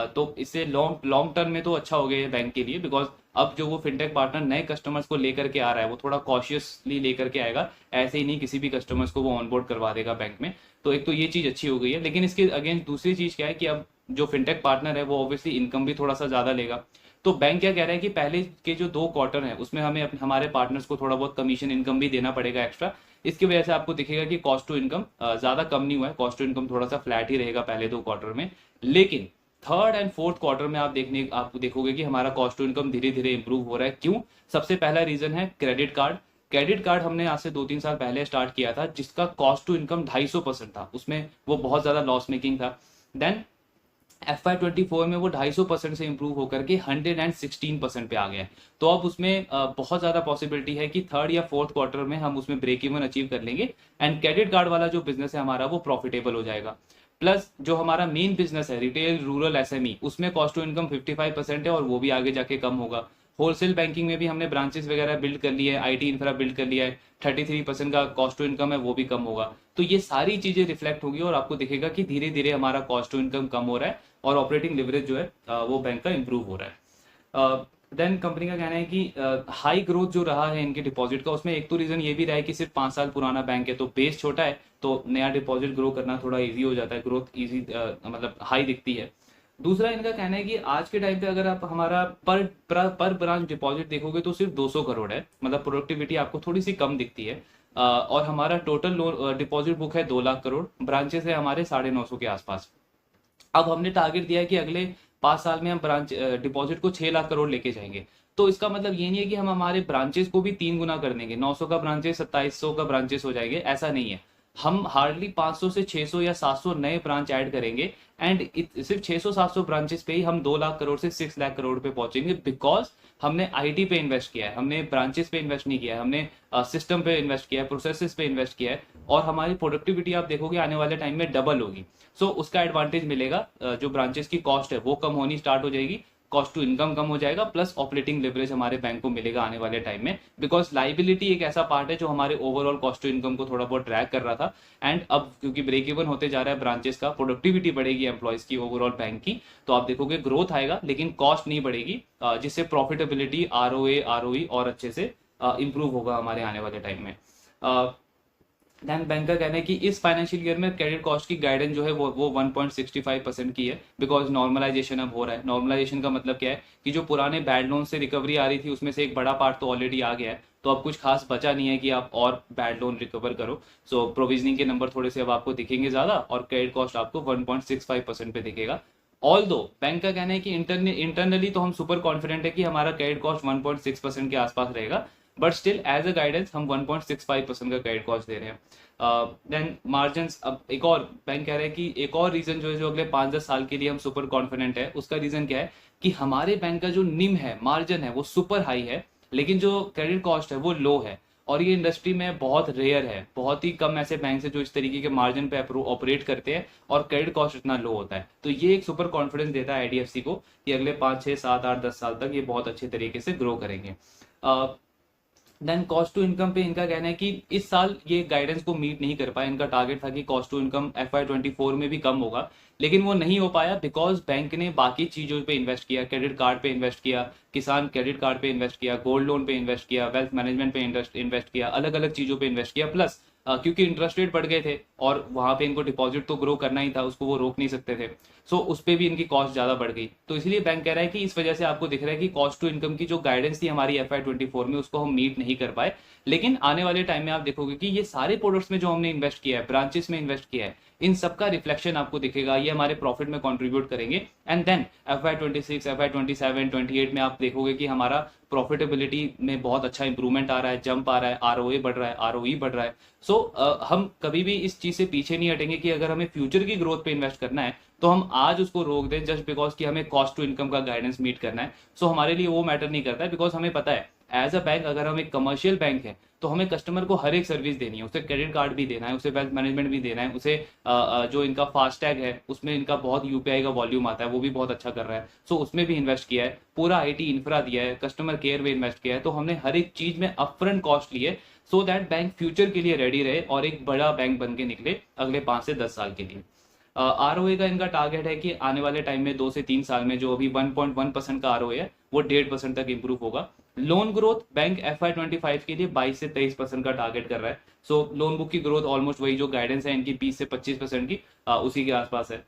तो इससे लॉन्ग लॉन्ग टर्म में तो अच्छा हो गया है बैंक के लिए, बिकॉज अब जो वो फिनटेक पार्टनर नए कस्टमर्स को लेकर के आ रहा है वो थोड़ा कॉशियसली लेकर के आएगा, ऐसे ही नहीं किसी भी कस्टमर्स को वो ऑनबोर्ड करवा देगा बैंक में। तो एक तो ये चीज अच्छी हो गई है, लेकिन इसके अगेंस्ट दूसरी चीज क्या है कि अब जो फिनटेक पार्टनर है वो ऑब्वियसली इनकम भी थोड़ा सा ज्यादा लेगा। तो बैंक क्या कह रहा है कि पहले के जो 2 क्वार्टर है उसमें हमें हमारे पार्टनर्स को थोड़ा बहुत कमीशन इनकम भी देना पड़ेगा एक्स्ट्रा। इसकी वजह से आपको दिखेगा कि कॉस्ट टू इनकम ज्यादा कम नहीं हुआ है, कॉस्ट टू इनकम थोड़ा सा फ्लैट ही रहेगा पहले 2 क्वार्टर में। लेकिन थर्ड एंड फोर्थ क्वार्टर में आप देखोगे कि हमारा कॉस्ट टू इनकम धीरे धीरे इंप्रूव हो रहा है। क्यों? सबसे पहला रीजन है क्रेडिट कार्ड। क्रेडिट कार्ड हमने आज से 2-3 साल पहले स्टार्ट किया था जिसका कॉस्ट टू इनकम 250% था, उसमें वो बहुत ज्यादा लॉस मेकिंग था। देन FY24 में वो 250% से इंप्रूव होकर के 116% पे आ गया है। तो अब उसमें बहुत ज्यादा पॉसिबिलिटी है कि थर्ड या फोर्थ क्वार्टर में हम उसमें ब्रेक इवन अचीव कर लेंगे एंड क्रेडिट कार्ड वाला जो बिजनेस है हमारा वो प्रॉफिटेबल हो जाएगा। प्लस जो हमारा मेन बिजनेस है रिटेल रूरल एसएमई उसमें कॉस्ट टू इनकम 55% है और वो भी आगे जाके कम होगा। होलसेल बैंकिंग में भी हमने ब्रांचेस वगैरह बिल्ड कर लिए है, आईटी इंफ्रा बिल्ड कर लिया है, 33% का कॉस्ट टू इनकम है वो भी कम होगा। तो ये सारी चीजें रिफ्लेक्ट होगी और आपको दिखेगा कि धीरे धीरे हमारा कॉस्ट टू इनकम कम हो रहा है और ऑपरेटिंग लिवरेज जो है वो बैंक का इंप्रूव हो रहा है। देन कंपनी का कहना है कि हाई ग्रोथ जो रहा है इनके डिपॉजिट का उसमें एक तो रीजन ये भी रहा है कि सिर्फ 5 साल पुराना बैंक है तो बेस छोटा है, तो नया डिपॉजिट ग्रो करना थोड़ा इजी हो जाता है, ग्रोथ इजी मतलब हाई दिखती है। दूसरा इनका कहना है कि आज के टाइम पे अगर आप हमारा पर ब्रांच डिपॉजिट देखोगे तो सिर्फ 200 करोड़ है, मतलब प्रोडक्टिविटी आपको थोड़ी सी कम दिखती है। और हमारा टोटल लोन डिपॉजिट बुक है 2 लाख करोड़, ब्रांचेस है हमारे 950 के आसपास। अब हमने टारगेट दिया है कि अगले 5 साल में हम ब्रांच डिपॉजिट को 6 लाख करोड़ लेके जाएंगे। तो इसका मतलब ये नहीं है कि हम हमारे ब्रांचेस को भी 3 गुना कर देंगे, 900 का ब्रांचेस 2700 का ब्रांचेस हो जाएंगे, ऐसा नहीं है। हम हार्डली 500 से 600 या 700 नए ब्रांच ऐड करेंगे एंड सिर्फ 600-700 ब्रांचेस पे ही हम 2 लाख करोड़ से 6 लाख करोड़ पे पहुंचेंगे, बिकॉज हमने आईटी पे इन्वेस्ट किया है, हमने ब्रांचेस पे इन्वेस्ट नहीं किया है, हमने सिस्टम पे इन्वेस्ट किया है, प्रोसेसेस पे इन्वेस्ट किया है और हमारी प्रोडक्टिविटी आप देखोगे आने वाले टाइम में डबल होगी। सो उसका एडवांटेज मिलेगा, जो ब्रांचेस की कॉस्ट है वो कम होनी स्टार्ट हो जाएगी, कॉस्ट टू इनकम कम हो जाएगा, प्लस ऑपरेटिंग लिवरेज हमारे बैंक को मिलेगा आने वाले टाइम में, बिकॉज लाइबिलिटी एक ऐसा पार्ट है जो हमारे ओवरऑल कॉस्ट टू इनकम को थोड़ा बहुत ड्रैग कर रहा था। एंड अब क्योंकि ब्रेक इवन होते जा रहा है ब्रांचेस का, प्रोडक्टिविटी बढ़ेगी एम्प्लॉयज की ओवरऑल बैंक की, तो आप देखोगे ग्रोथ आएगा लेकिन कॉस्ट नहीं बढ़ेगी, जिससे प्रॉफिटेबिलिटी आरओए आरओई और अच्छे से इंप्रूव होगा हमारे आने वाले टाइम में। देन बैंक का कहना है कि इस फाइनेंशियल ईयर में क्रेडिट कॉस्ट की गाइडेंस जो है वो 1.65% की है, बिकॉज नॉर्मलाइजेशन अब हो रहा है। नॉर्मलाइजेशन का मतलब क्या है कि जो पुराने बैड लोन से रिकवरी आ रही थी उसमें से एक बड़ा पार्ट तो ऑलरेडी आ गया है, तो अब कुछ खास बचा नहीं है कि आप और बैड लोन रिकवर करो। सो प्रोविजनिंग के नंबर थोड़े से अब आपको दिखेंगे ज्यादा और क्रेडिट कॉस्ट आपको 1.65% पे दिखेगा। ऑल दो बैंक का कहना है कि इंटरनली तो हम सुपर कॉन्फिडेंट है कि हमारा क्रेडिट कॉस्ट 1.6% के आसपास रहेगा, but still as a guidance हम 1.65% का क्रेडिट कॉस्ट दे रहे हैं। देन मार्जिन, अब एक और बैंक कह रहे हैं कि एक और रीजन जो है जो अगले 5-10 साल के लिए हम सुपर कॉन्फिडेंट है, उसका रीजन क्या है कि हमारे बैंक का जो निम है, मार्जिन है, वो सुपर हाई है, लेकिन जो क्रेडिट कॉस्ट है वो लो है। और ये इंडस्ट्री में बहुत रेयर है, बहुत ही कम ऐसे बैंक है जो इस तरीके के मार्जिन पे ऑपरेट करते हैं और क्रेडिट कॉस्ट इतना लो होता है। तो ये एक सुपर कॉन्फिडेंस देता है आईडीएफसी को कि अगले 5, 6, 7, 8, 10 साल तक ये बहुत अच्छे तरीके से ग्रो करेंगे। देन कॉस्ट टू इनकम पे इनका कहना है कि इस साल ये गाइडेंस को मीट नहीं कर पाया। इनका टारगेट था कि कॉस्ट टू इनकम FY24 में भी कम होगा, लेकिन वो नहीं हो पाया बिकॉज बैंक ने बाकी चीजों पे इन्वेस्ट किया, क्रेडिट कार्ड पे इन्वेस्ट किया, किसान क्रेडिट कार्ड पे इन्वेस्ट किया, गोल्ड लोन पे इन्वेस्ट किया, वेल्थ मैनेजमेंट पे इन्वेस्ट किया, अलग अलग चीजों पे इन्वेस्ट किया। प्लस क्योंकि इंटरेस्ट रेट बढ़ गए थे और वहां पे इनको डिपॉजिट तो ग्रो करना ही था, उसको वो रोक नहीं सकते थे, सो उस पर भी इनकी कॉस्ट ज्यादा बढ़ गई। तो इसलिए बैंक कह रहा है कि इस वजह से आपको दिख रहा है कि कॉस्ट टू इनकम की जो गाइडेंस थी हमारी FY24 में उसको हम मीट नहीं कर पाए। लेकिन आने वाले टाइम में आप देखोगे कि ये सारे प्रोडक्ट्स में जो हमने इन्वेस्ट किया है, ब्रांचेस में इन्वेस्ट किया है, इन सबका रिफ्लेक्शन आपको दिखेगा, ये हमारे प्रॉफिट में कंट्रीब्यूट करेंगे। एंड देन FY26, FY27, 28 में आप देखोगे कि हमारा प्रॉफिटेबिलिटी में बहुत अच्छा इंप्रूवमेंट आ रहा है, जंप आ रहा है, आरओए बढ़ रहा है, आरओई बढ़ रहा है। सो हम कभी भी इस चीज से पीछे नहीं हटेंगे कि अगर हमें फ्यूचर की ग्रोथ पे इन्वेस्ट करना है तो हम आज उसको रोक दें जस्ट बिकॉज कि हमें कॉस्ट टू इनकम का गाइडेंस मीट करना है। सो हमारे लिए वो मैटर नहीं करता है, बिकॉज हमें पता है एज अ बैंक अगर हम एक कमर्शियल बैंक है तो हमें कस्टमर को हर एक सर्विस देनी है, उसे क्रेडिट कार्ड भी देना है, उसे वेल्थ मैनेजमेंट भी देना है, उसे जो इनका फास्टैग है उसमें इनका बहुत यूपीआई का वॉल्यूम आता है, वो भी बहुत अच्छा कर रहा है, सो उसमें भी इन्वेस्ट किया है, पूरा आईटी इंफ्रा दिया है, कस्टमर केयर में इन्वेस्ट किया है, तो हमने हर एक चीज में अपफ्रंट कॉस्ट ली है सो दैट बैंक फ्यूचर के लिए रेडी रहे और एक बड़ा बैंक बन के निकले अगले 5 से 10 साल के लिए। आरओए का इनका टारगेट है कि आने वाले टाइम में 2 से 3 साल में जो अभी 1.1% का आरओए है वो 1.5% तक इंप्रूव होगा। लोन ग्रोथ बैंक FY25 के लिए 22 से 23% का टारगेट कर रहा है। सो लोन बुक की ग्रोथ ऑलमोस्ट वही जो गाइडेंस है इनकी 20 से 25% की, उसी के आसपास है।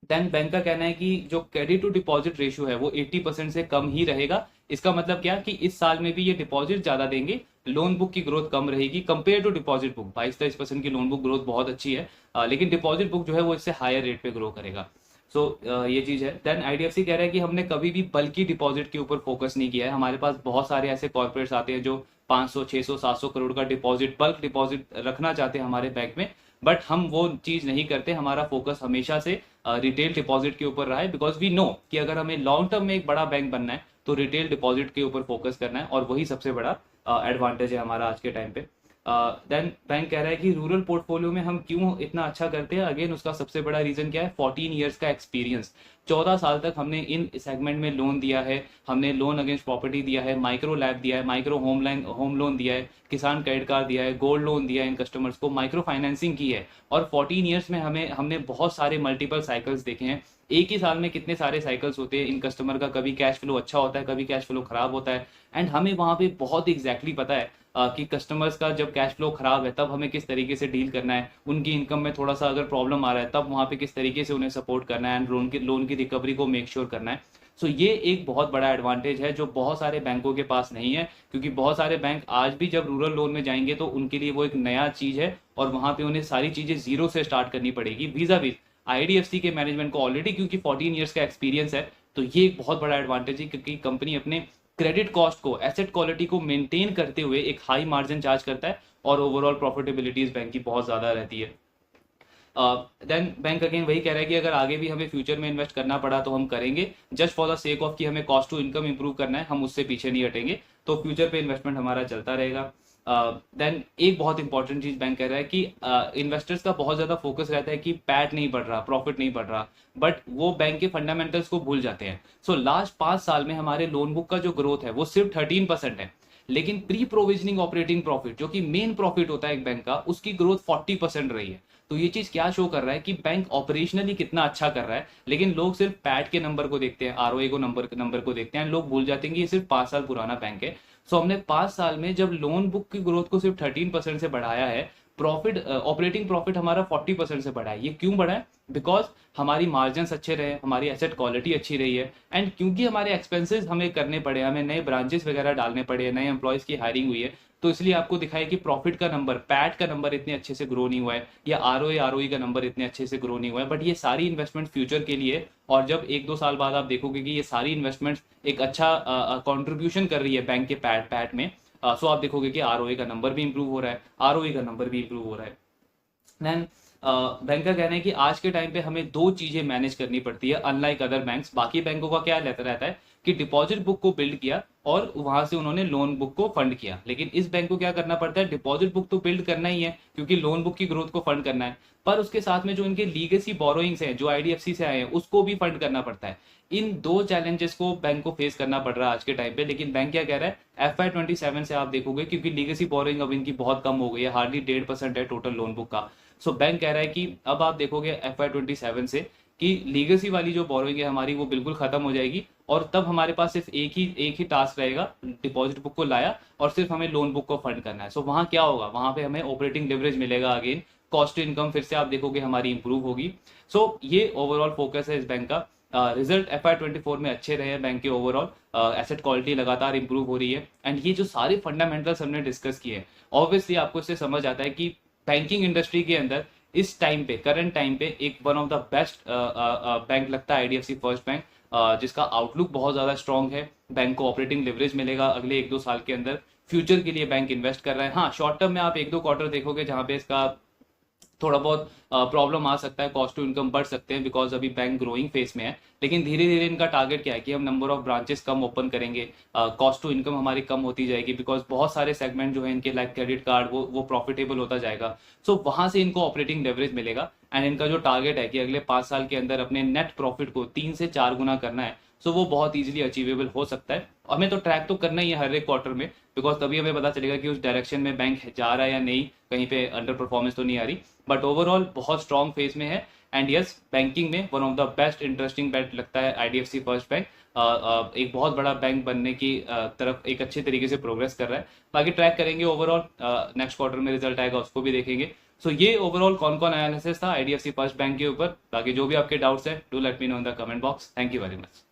देन बैंक का कहना है कि जो क्रेडिट टू डिपॉजिट रेशियो है वो 80% से कम ही रहेगा। इसका मतलब क्या कि इस साल में भी ये डिपॉजिट ज्यादा देंगे, लोन बुक की ग्रोथ कम रहेगी कंपेयर टू डिपॉजिट बुक। 22-23% की लोन बुक ग्रोथ बहुत अच्छी है, लेकिन डिपॉजिट बुक जो है वो इससे हायर रेट पे ग्रो करेगा। सो ये चीज है। देन आईडीएफसी कह रहा है कि हमने कभी भी बल्कि डिपॉजिट के ऊपर फोकस नहीं किया है। हमारे पास बहुत सारे ऐसे कॉर्पोरेट्स आते हैं जो 500, 600, 700 करोड़ का डिपॉजिट, बल्क डिपॉजिट रखना चाहते हैं हमारे बैंक में, बट हम वो चीज नहीं करते। हमारा फोकस हमेशा से रिटेल डिपॉजिट के ऊपर रहा है, बिकॉज वी नो कि अगर हमें लॉन्ग टर्म में एक बड़ा बैंक बनना है तो रिटेल डिपॉजिट के ऊपर फोकस करना है, और वही सबसे बड़ा एडवांटेज है हमारा आज के टाइम पे। देन बैंक कह रहा है कि रूरल पोर्टफोलियो में हम क्यों इतना अच्छा करते हैं। अगेन उसका सबसे बड़ा रीजन क्या है, 14 ईयर्स का एक्सपीरियंस। 14 साल तक हमने इन सेगमेंट में लोन दिया है, हमने लोन अगेंस्ट प्रॉपर्टी दिया है, माइक्रो लैब दिया है, माइक्रो होम लोन दिया है, किसान क्रेडिट कार्ड दिया है, गोल्ड लोन दिया है इन कस्टमर्स को, माइक्रो फाइनेंसिंग की है। और 14 ईयर्स में हमने बहुत सारे मल्टीपल साइकिल्स देखे हैं। एक ही साल में कितने सारे साइकिल्स होते हैं इन कस्टमर का, कभी कैश फ्लो अच्छा होता है, कभी कैश फ्लो खराब होता है, एंड हमें वहां पे बहुत एग्जैक्टली पता है कि कस्टमर्स का जब कैश फ्लो खराब है तब हमें किस तरीके से डील करना है, उनकी इनकम में थोड़ा सा अगर प्रॉब्लम आ रहा है तब वहां पे किस तरीके से उन्हें सपोर्ट करना है, एंड लोन की रिकवरी को मेक श्योर करना है। सो ये एक बहुत बड़ा एडवांटेज है जो बहुत सारे बैंकों के पास नहीं है, क्योंकि बहुत सारे बैंक आज भी जब रूरल लोन में जाएंगे तो उनके लिए वो एक नया चीज है और वहां पे उन्हें सारी चीजें जीरो से स्टार्ट करनी पड़ेगी। वीजा वीज आईडीएफसी के मैनेजमेंट को ऑलरेडी क्योंकि 14 ईयर्स का एक्सपीरियंस है, तो ये एक बहुत बड़ा एडवांटेज है, क्योंकि कंपनी अपने क्रेडिट कॉस्ट को, एसेट क्वालिटी को मेंटेन करते हुए एक हाई मार्जिन चार्ज करता है, और ओवरऑल प्रॉफिटेबिलिटी इस बैंक की बहुत ज्यादा रहती है। देन बैंक अगेन वही कह रहा है कि अगर आगे भी हमें फ्यूचर में इन्वेस्ट करना पड़ा तो हम करेंगे, just for the sake of कि हमें कॉस्ट टू इनकम इंप्रूव करना है, हम उससे पीछे नहीं हटेंगे, तो फ्यूचर पे इन्वेस्टमेंट हमारा चलता रहेगा। देन एक बहुत इंपॉर्टेंट चीज बैंक कह रहा है कि इन्वेस्टर्स का बहुत ज्यादा फोकस रहता है कि पैट नहीं बढ़ रहा, प्रॉफिट नहीं बढ़ रहा, बट वो बैंक के फंडामेंटल्स को भूल जाते हैं। सो लास्ट 5 साल में हमारे लोन बुक का जो ग्रोथ है वो सिर्फ 13% है, लेकिन प्री प्रोविजनिंग ऑपरेटिंग प्रॉफिट जो कि मेन प्रॉफिट होता है एक बैंक का, उसकी ग्रोथ 40% रही है। तो ये चीज क्या शो कर रहा है कि बैंक ऑपरेशनली कितना अच्छा कर रहा है, लेकिन लोग सिर्फ पैट के नंबर को देखते हैं, आरओए को नंबर को देखते हैं, लोग भूल जाते हैं कि ये सिर्फ 5 साल पुराना बैंक है। सो हमने 5 साल में जब लोन बुक की ग्रोथ को सिर्फ 13% से बढ़ाया है, प्रॉफिट ऑपरेटिंग प्रॉफिट हमारा 40% से बढ़ा है। ये क्यों बढ़ा है? बिकॉज हमारी मार्जिन अच्छे रहे, हमारी एसेट क्वालिटी अच्छी रही है, एंड क्योंकि हमारे एक्सपेंसेस हमें करने पड़े, हमें नए ब्रांचेस वगैरह डालने पड़े, नए एम्प्लॉयज की हायरिंग हुई है, तो इसलिए आपको दिखाया कि प्रॉफिट का नंबर, पैट का नंबर इतने अच्छे से ग्रो नहीं हुआ है, या आरओई का नंबर इतने अच्छे से ग्रो नहीं हुआ है। बट ये सारी इन्वेस्टमेंट फ्यूचर के लिए, और जब 1-2 साल बाद आप देखोगे कि ये सारी इन्वेस्टमेंट एक अच्छा कॉन्ट्रीब्यूशन कर रही है बैंक के पैट में, सो आप देखोगे कि आरओए का नंबर भी इंप्रूव हो रहा है, आरओई का नंबर भी इंप्रूव हो रहा है। देन बैंक का कहना है कि आज के टाइम पे हमें 2 चीजें मैनेज करनी पड़ती है, अनलाइक अदर बैंक्स। बाकी बैंकों का क्या रहता है कि डिपॉजिट बुक को बिल्ड किया और वहां से उन्होंने लोन बुक को फंड किया, लेकिन इस बैंक को क्या करना पड़ता है, डिपॉजिट बुक तो बिल्ड करना ही है क्योंकि लोन बुक की ग्रोथ को फंड करना है, पर उसके साथ में जो इनके लीगेसी बोरोइंग्स हैं जो आईडीएफसी से आए हैं उसको भी फंड करना पड़ता है। इन 2 चैलेंजेस को बैंक को फेस करना पड़ रहा है आज के टाइम पे। लेकिन बैंक क्या कह रहा है, FY27 से आप देखोगे क्योंकि लीगेसी बोरोइंग अब इनकी बहुत कम हो गई है, हार्डली 1.5% है टोटल लोन बुक का। सो बैंक कह रहा है कि अब आप देखोगे FY27 से कि लीगेसी वाली जो बोरोइंग है हमारी वो बिल्कुल खत्म हो जाएगी, और तब हमारे पास सिर्फ एक ही टास्क रहेगा, डिपॉजिट बुक को लाया और सिर्फ हमें लोन बुक को फंड करना है। सो वहां क्या होगा, वहां पे हमें ऑपरेटिंग लिवरेज मिलेगा, अगेन कॉस्ट टू इनकम फिर से आप देखोगे हमारी इंप्रूव होगी। सो ये ओवरऑल फोकस है इस बैंक का। रिजल्ट FY24 में अच्छे रहे हैं बैंक के ओवरऑल, एसेट क्वालिटी लगातार इंप्रूव हो रही है, एंड ये जो सारे फंडामेंटल्स हमने डिस्कस किए, ऑब्वियसली आपको इससे समझ आता है कि बैंकिंग इंडस्ट्री के अंदर इस टाइम पे, करंट टाइम पे एक one of the best bank लगता है आईडीएफसी फर्स्ट बैंक, जिसका आउटलुक बहुत ज्यादा स्ट्रांग है। बैंक को ऑपरेटिंग लिवरेज मिलेगा अगले 1-2 साल के अंदर, फ्यूचर के लिए बैंक इन्वेस्ट कर रहा है। हाँ, शॉर्ट टर्म में आप 1-2 क्वार्टर देखोगे जहां पे इसका थोड़ा बहुत प्रॉब्लम आ सकता है, कॉस्ट टू इनकम बढ़ सकते हैं बिकॉज अभी बैंक ग्रोइंग फेस में है। लेकिन धीरे धीरे इनका टारगेट क्या है कि हम number of branches come open करेंगे, कॉस्ट टू इनकम हमारी कम होती जाएगी बिकॉज बहुत सारे सेगमेंट जो है इनके लाइक क्रेडिट कार्ड वो प्रॉफिटेबल होता जाएगा। सो वहां से इनको ऑपरेटिंग लेवरेज मिलेगा एंड इनका जो टारगेट है कि अगले 5 साल के अंदर अपने नेट प्रॉफिट को 3 से 4 गुना करना है, सो वो बहुत इजीली अचीवेबल हो सकता है। हमें तो ट्रैक तो करना ही है हर एक क्वार्टर में, बिकॉज तभी हमें पता चलेगा कि उस डायरेक्शन में बैंक जा रहा है या नहीं, कहीं पे अंडर परफॉर्मेंस तो नहीं आ रही। बट ओवरऑल बहुत स्ट्रॉन्ग फेज में है एंड यस, बैंकिंग में one of the best interesting bet लगता है आईडीएफसी फर्स्ट बैंक। एक बहुत बड़ा बैंक बनने की तरफ एक अच्छे तरीके से प्रोग्रेस कर रहा है। बाकी ट्रैक करेंगे ओवरऑल, नेक्स्ट क्वार्टर में रिजल्ट आएगा उसको भी देखेंगे। सो ये ओवरऑल कौन कौन एनालिसिस था आईडीएफसी फर्स्ट बैंक के ऊपर। बाकी जो भी आपके डाउट्स है do let me know in the comment box. Thank you very much.